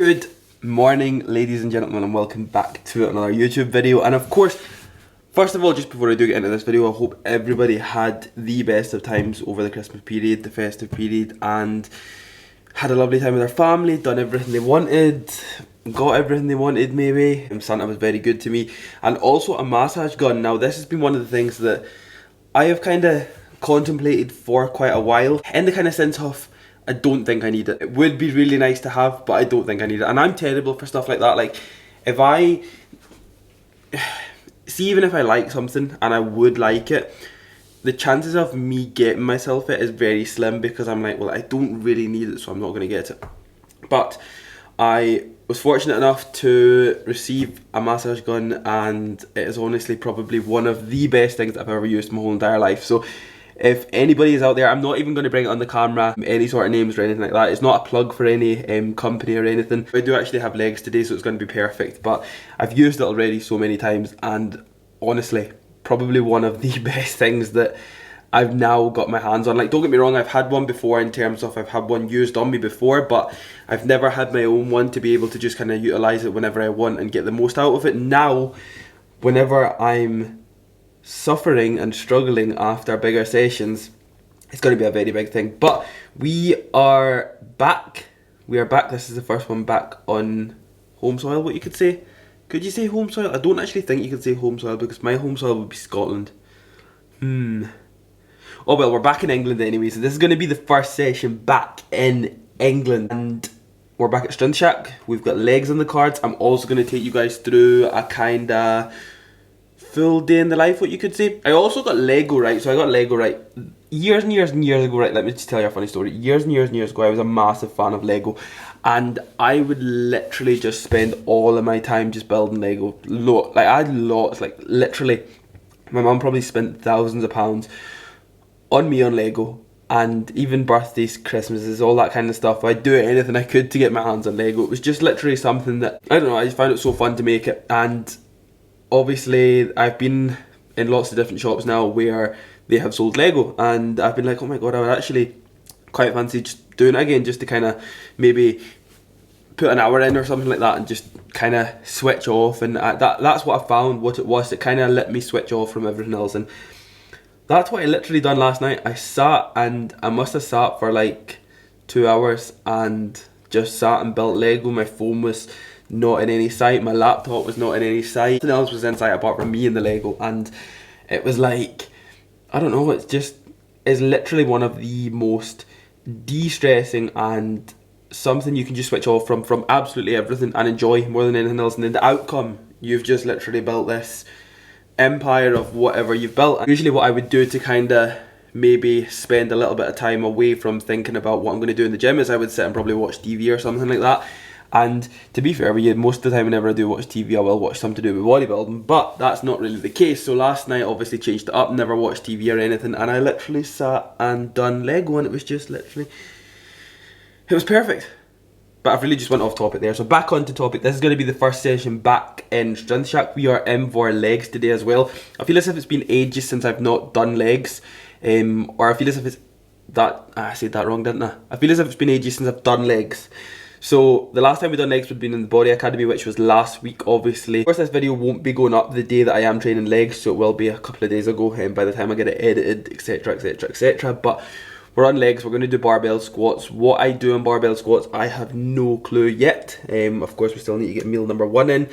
Good morning, ladies and gentlemen, and welcome back to another YouTube video. And of course, first of all, just before I do get into this video, I hope everybody had the best of times over the Christmas period, the festive period, and had a lovely time with their family, done everything they wanted, got everything they wanted maybe. Santa was very good to me. And also a massage gun. Now this has been one of the things that I have kind of contemplated for quite a while, in the kind of sense of, I don't think I need it. It would be really nice to have, but I don't think I need it. And I'm terrible for stuff like that. Like, if I... See, even if I like something, and I would like it, the chances of me getting myself it is very slim, because I'm like, well, I don't really need it, so I'm not going to get it. But I was fortunate enough to receive a massage gun, and it is honestly probably one of the best things I've ever used in my whole entire life. So if anybody is out there, I'm not even going to bring it on the camera, any sort of names or anything like that. It's not a plug for any company or anything. I do actually have legs today, so it's going to be perfect. But I've used it already so many times, and honestly, probably one of the best things that I've now got my hands on. Like, don't get me wrong, I've had one before, in terms of I've had one used on me before, but I've never had my own one to be able to just kind of utilise it whenever I want and get the most out of it. Now, whenever I'm suffering and struggling after bigger sessions, it's going to be a very big thing. But we are back. This is the first one back on home soil, what you could say. Could you say home soil? I don't actually think you could say home soil, because my home soil would be Scotland. Oh well, we're back in England anyway, so this is going to be the first session back in England. And we're back at Strength Shack. We've got legs on the cards. I'm also going to take you guys through a kind of full day in the life, what you could say. I also got Lego, right? So I got Lego, right? Years and years and years ago, right? Let me just tell you a funny story. Years and years and years ago, I was a massive fan of Lego. And I would literally just spend all of my time just building Lego. Like, I had lots, like, literally. My mum probably spent thousands of pounds on me on Lego. And even birthdays, Christmases, all that kind of stuff. I'd do anything I could to get my hands on Lego. It was just literally something that, I don't know, I just found it so fun to make it. And obviously, I've been in lots of different shops now where they have sold Lego, and I've been like, oh my god, I would actually quite fancy just doing it again, just to kind of maybe put an hour in or something like that, and just kind of switch off. And that's what I found, what it was. It kind of let me switch off from everything else, and that's what I literally done last night. I sat, and I must have sat for like 2 hours and just sat and built Lego. My phone was not in any sight, my laptop was not in any sight, nothing else was in sight apart from me and the Lego. And it was like, I don't know, it's literally one of the most de-stressing and something you can just switch off from absolutely everything and enjoy more than anything else. And then the outcome, you've just literally built this empire of whatever you've built. And usually what I would do to kind of maybe spend a little bit of time away from thinking about what I'm going to do in the gym is I would sit and probably watch TV or something like that. And to be fair with you, most of the time whenever I do watch TV, I will watch something to do with bodybuilding, but that's not really the case. So last night obviously changed it up, never watched TV or anything, and I literally sat and done Lego, and it was just literally, it was perfect. But I've really just went off topic there, so back onto topic. This is going to be the first session back in Strength Shack. We are in for legs today as well. I feel as if it's been ages since I've not done legs, or I feel as if it's that, I said that wrong, didn't I? I feel as if it's been ages since I've done legs. So the last time we done legs would have been in the Body Academy, which was last week, obviously. Of course, this video won't be going up the day that I am training legs, so it will be a couple of days ago, by the time I get it edited, etc, etc, etc. But we're on legs, we're going to do barbell squats. What I do on barbell squats, I have no clue yet. Of course, we still need to get meal number 1 in.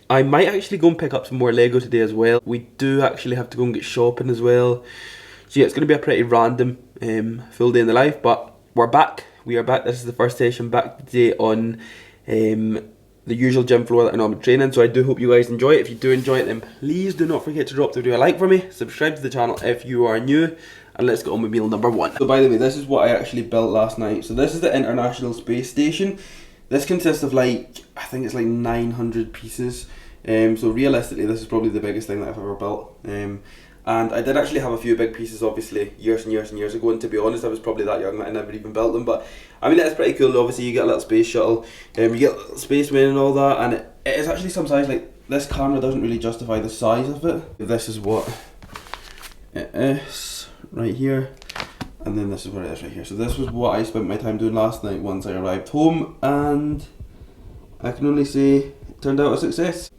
I might actually go and pick up some more Lego today as well. We do actually have to go and get shopping as well. So yeah, it's going to be a pretty random full day in the life, but we're back. We are back. This is the first session back today on the usual gym floor that I normally train in. So I do hope you guys enjoy it. If you do enjoy it, then please do not forget to drop the video a like for me. Subscribe to the channel if you are new. And let's get on with meal number 1. So by the way, this is what I actually built last night. So this is the International Space Station. This consists of like, I think it's like 900 pieces. So realistically, this is probably the biggest thing that I've ever built. And I did actually have a few big pieces, obviously, years and years and years ago, and to be honest, I was probably that young that I never even built them. But I mean, it's pretty cool. Obviously, you get a little space shuttle, you get a little spaceman and all that, and it is actually some size. Like, this camera doesn't really justify the size of it. This is what it is right here, and then this is what it is right here. So this was what I spent my time doing last night once I arrived home, and I can only say it turned out a success.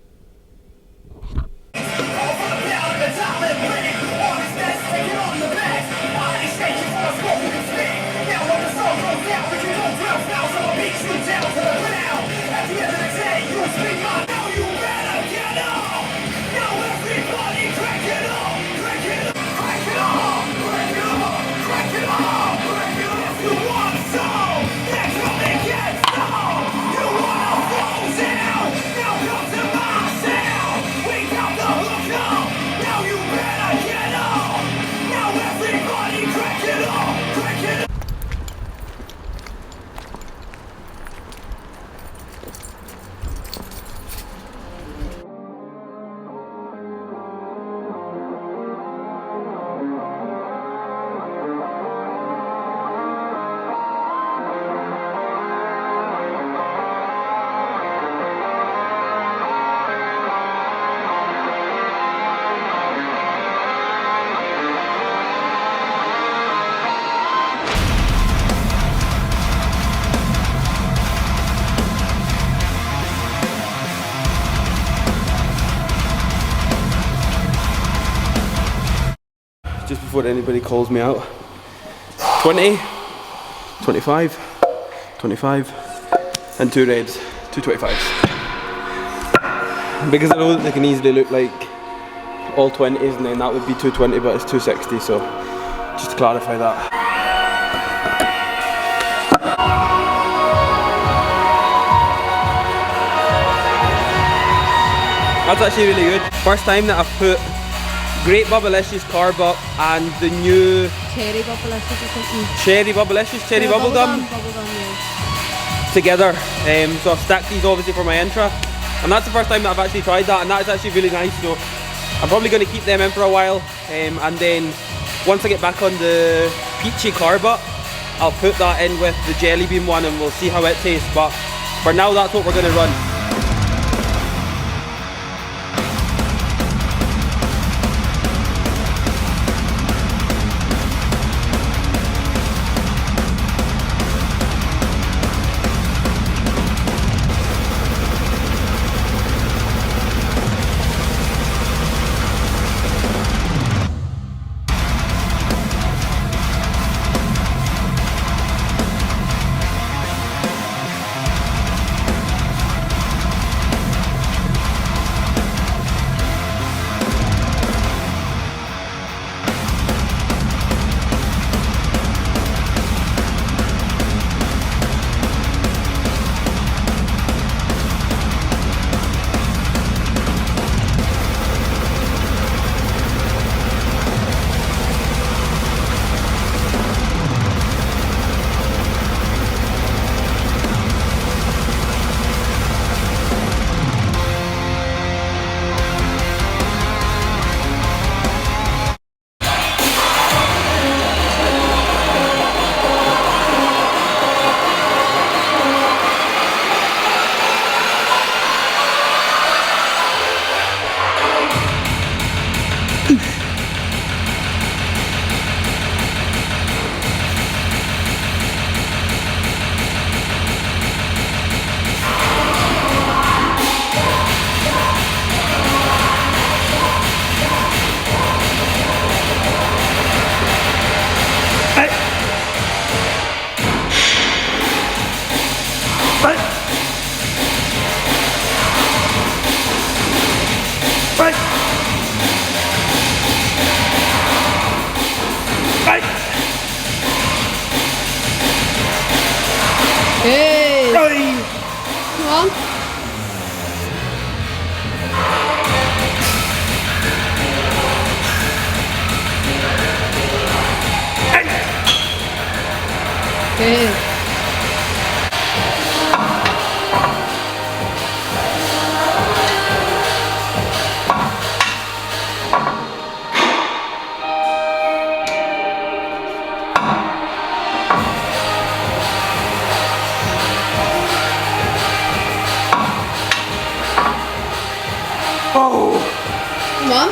Just before anybody calls me out. 20, 25, 25, and 2 reds, 2 25s. Because I know that they can easily look like all 20s and then that would be 220, but it's 260, so just to clarify that. That's actually really good. First time that I've put Great Bubblicious carb up and the new Cherry Bubblicious or something. Cherry Bubblicious, Cherry Bubblegum Yeah. together. So I've stacked these obviously for my intra, and that's the first time that I've actually tried that, and that's actually really nice. So I'm probably going to keep them in for a while, and then once I get back on the peachy carb up, I'll put that in with the jelly bean one and we'll see how it tastes. But for now, that's what we're going to run. Hey! Come on. Hey! Oh! Come on.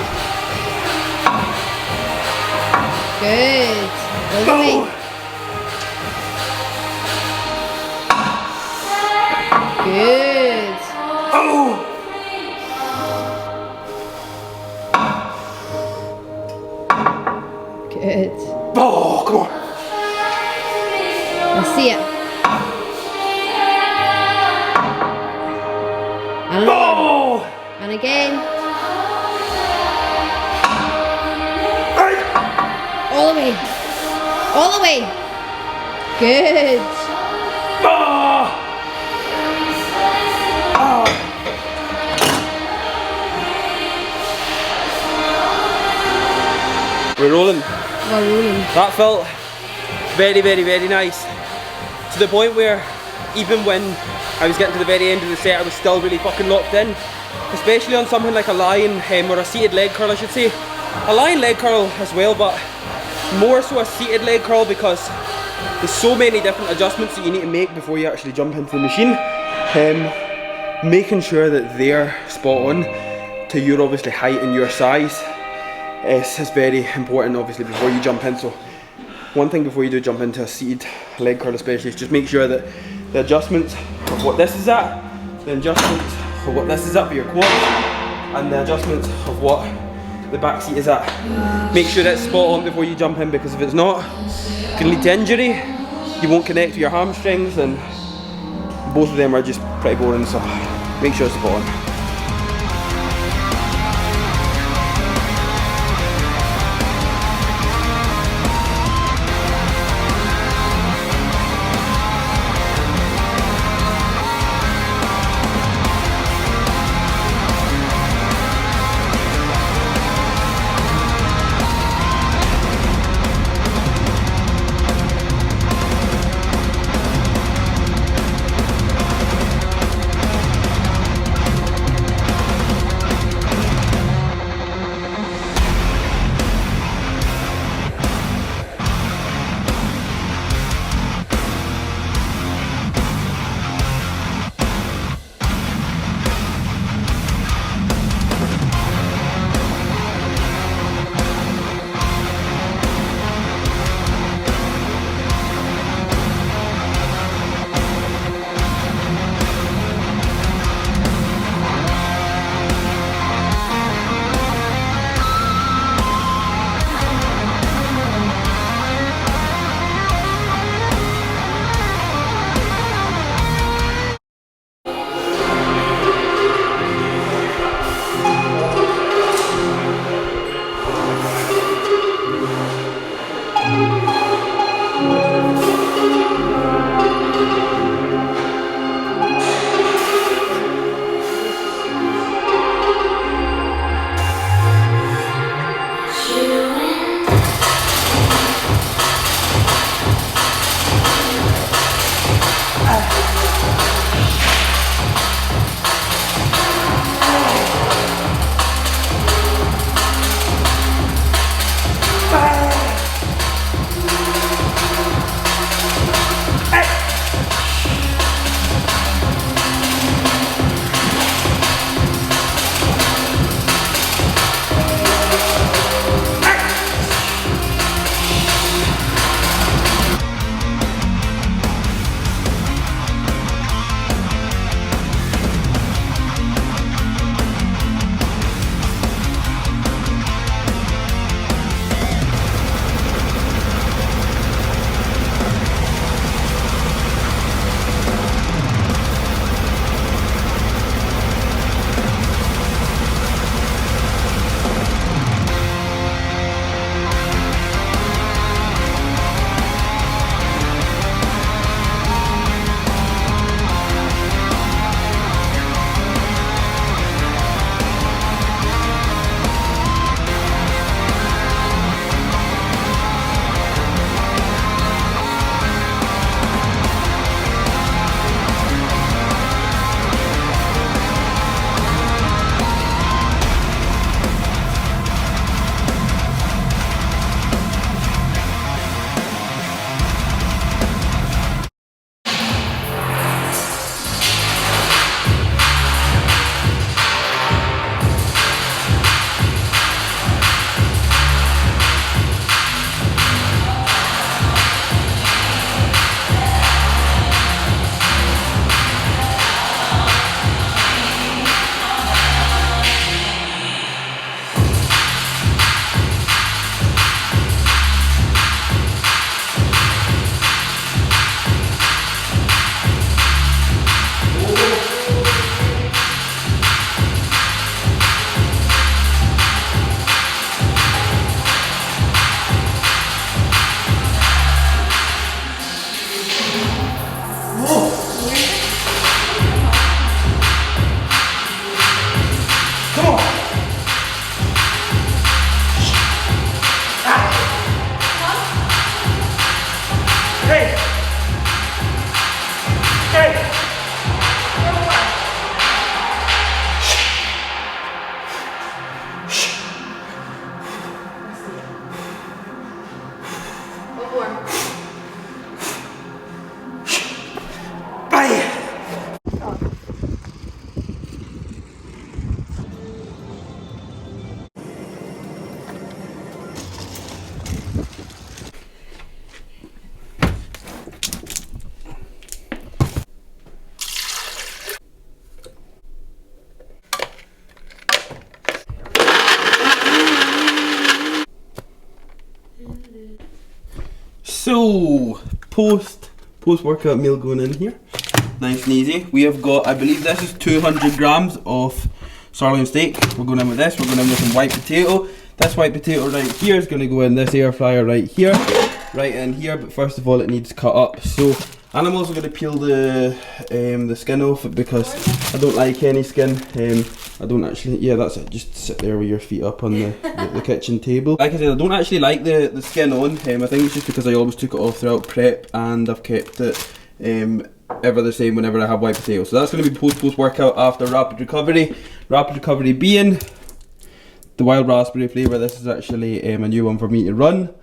Good. All the way. Good. Oh! Good. Oh, come on. Let's see it. And another one. Oh! And again. All the way. All the way. Good. Oh! Oh! We're rolling. We're rolling. That felt very, very, very nice. To the point where even when I was getting to the very end of the set, I was still really fucking locked in. Especially on something like a lying or a seated leg curl, I should say. A lying leg curl as well, but more so a seated leg curl because there's so many different adjustments that you need to make before you actually jump into the machine. Making sure that they're spot on to your obviously height and your size is very important obviously before you jump in. So one thing before you do jump into a seated leg curl especially is just make sure that the adjustments of what this is at, the adjustments of what this is at for your quad, and the adjustments of what the back seat is at. Make sure it's spot on before you jump in, because if it's not, it can lead to injury. You won't connect to your hamstrings, and both of them are just pretty boring, so make sure it's spot on. So, post workout meal going in here. Nice and easy. We have got, I believe this is 200 grams of sirloin steak. We're going in with this. We're going in with some white potato. This white potato right here is going to go in this air fryer right here. Right in here, but first of all it needs cut up. So, and I'm also going to peel the skin off it because I don't like any skin. I don't actually, yeah, that's it. Just sit there with your feet up on the kitchen table. Like I said, I don't actually like the skin on. I think it's just because I always took it off throughout prep and I've kept it ever the same whenever I have white potato. So that's going to be post workout after rapid recovery. Rapid recovery being the wild raspberry flavour. This is actually a new one for me to run.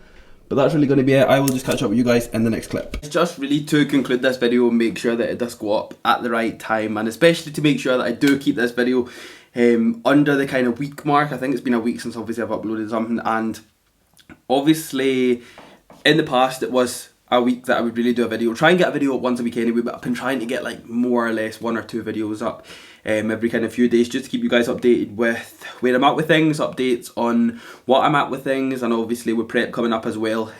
But that's really going to be it. I will just catch up with you guys in the next clip. It's just really to conclude this video and make sure that it does go up at the right time, and especially to make sure that I do keep this video under the kind of week mark. I think it's been a week since obviously I've uploaded something, and obviously in the past it was a week that I would really do a video. Try and get a video up once a week anyway, but I've been trying to get like more or less 1 or 2 videos up every kind of few days, just to keep you guys updated with where I'm at with things, updates on what I'm at with things, and obviously with prep coming up as well.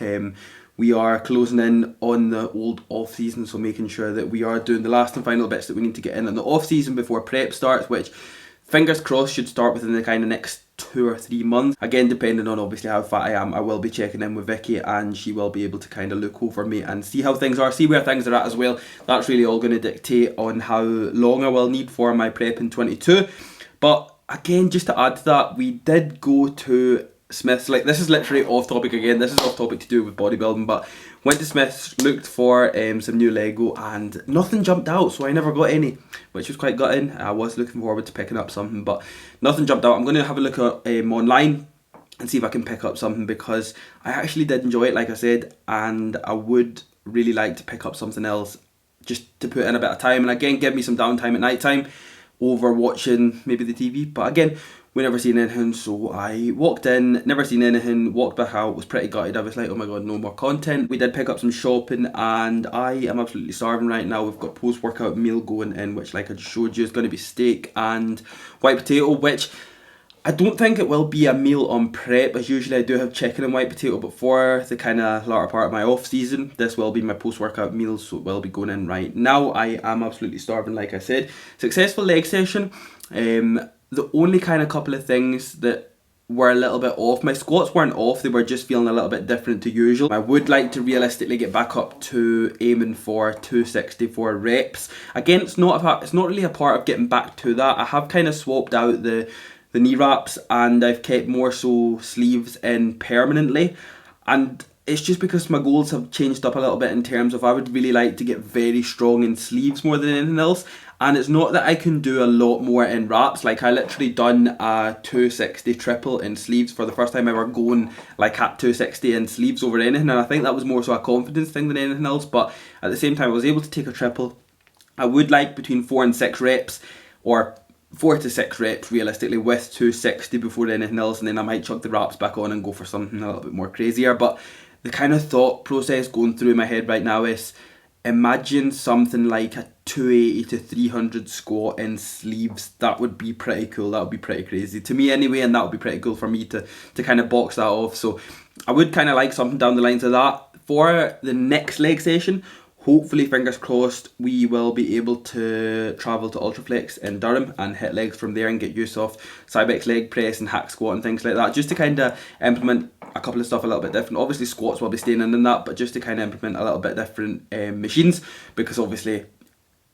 We are closing in on the old off season, so making sure that we are doing the last and final bits that we need to get in the off season before prep starts, which fingers crossed should start within the kind of next 2 or 3 months. Again, depending on obviously how fat I am, I will be checking in with Vicky and she will be able to kind of look over me and see how things are, see where things are at as well. That's really all going to dictate on how long I will need for my prep in 22. But again, just to add to that, we did go to Smith's. Like, this is literally off topic again, this is off topic to do with bodybuilding, but went to Smith's, looked for some new Lego and nothing jumped out, so I never got any, which was quite gutting. I was looking forward to picking up something, but nothing jumped out. I'm going to have a look at online and see if I can pick up something, because I actually did enjoy it, like I said, and I would really like to pick up something else just to put in a bit of time, and again give me some downtime at night time over watching maybe the TV. But again, we never seen anything, so I walked in, never seen anything, walked back out, was pretty gutted. I was like, oh my god, no more content. We did pick up some shopping and I am absolutely starving right now. We've got post-workout meal going in, which like I just showed you is going to be steak and white potato, which I don't think it will be a meal on prep, as usually I do have chicken and white potato, but for the kind of latter part of my off season, this will be my post-workout meal, so it will be going in right now. I am absolutely starving, like I said. Successful leg session. The only kind of couple of things that were a little bit off, my squats weren't off, they were just feeling a little bit different to usual. I would like to realistically get back up to aiming for 264 reps. Again, it's not really a part of getting back to that. I have kind of swapped out the knee wraps and I've kept more so sleeves in permanently, and it's just because my goals have changed up a little bit in terms of I would really like to get very strong in sleeves more than anything else. And it's not that I can do a lot more in wraps. Like, I literally done a 260 triple in sleeves for the first time ever, going like at 260 in sleeves over anything, and I think that was more so a confidence thing than anything else. But at the same time, I was able to take a triple. I would like between 4 and 6 reps, or 4 to 6 reps realistically with 260 before anything else, and then I might chuck the wraps back on and go for something a little bit more crazier. But the kind of thought process going through my head right now is, imagine something like a 280 to 300 squat in sleeves. That would be pretty cool. That would be pretty crazy to me anyway, and that would be pretty cool for me to kind of box that off. So I would kind of like something down the lines of that. For the next leg session, hopefully, fingers crossed, we will be able to travel to Ultraflex in Durham and hit legs from there and get use of Cybex leg press and hack squat and things like that, just to kind of implement a couple of stuff a little bit different. Obviously squats will be staying in that, but just to kind of implement a little bit different machines, because obviously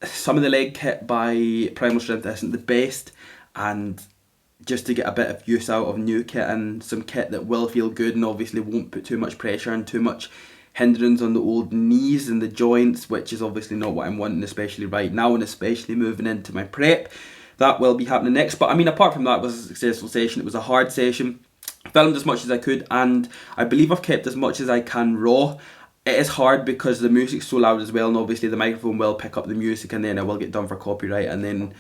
some of the leg kit by Primal Strength isn't the best, and just to get a bit of use out of new kit and some kit that will feel good and obviously won't put too much pressure and too much hindrance on the old knees and the joints, which is obviously not what I'm wanting, especially right now, and especially moving into my prep. That will be happening next. But I mean, apart from that, it was a successful session. It was a hard session. I filmed as much as I could, and I believe I've kept as much as I can raw. It is hard because the music's so loud as well, and obviously the microphone will pick up the music, and then it will get done for copyright, and then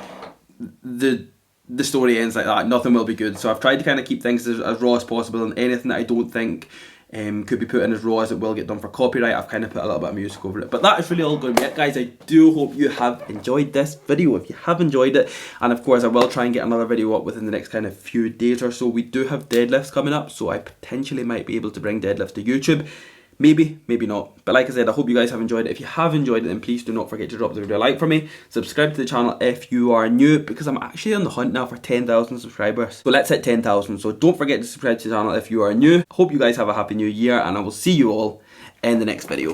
the story ends like that. Nothing will be good. So I've tried to kind of keep things as raw as possible, and anything that I don't think could be put in as raw as it will get done for copyright, I've kind of put a little bit of music over it. But that is really all going to be it, guys. I do hope you have enjoyed this video. If you have enjoyed it, and of course I will try and get another video up within the next kind of few days or so. We do have deadlifts coming up, so I potentially might be able to bring deadlifts to YouTube. Maybe, maybe not. But like I said, I hope you guys have enjoyed it. If you have enjoyed it, then please do not forget to drop the video a like for me. Subscribe to the channel if you are new, because I'm actually on the hunt now for 10,000 subscribers. So let's hit 10,000. So don't forget to subscribe to the channel if you are new. Hope you guys have a happy new year, and I will see you all in the next video.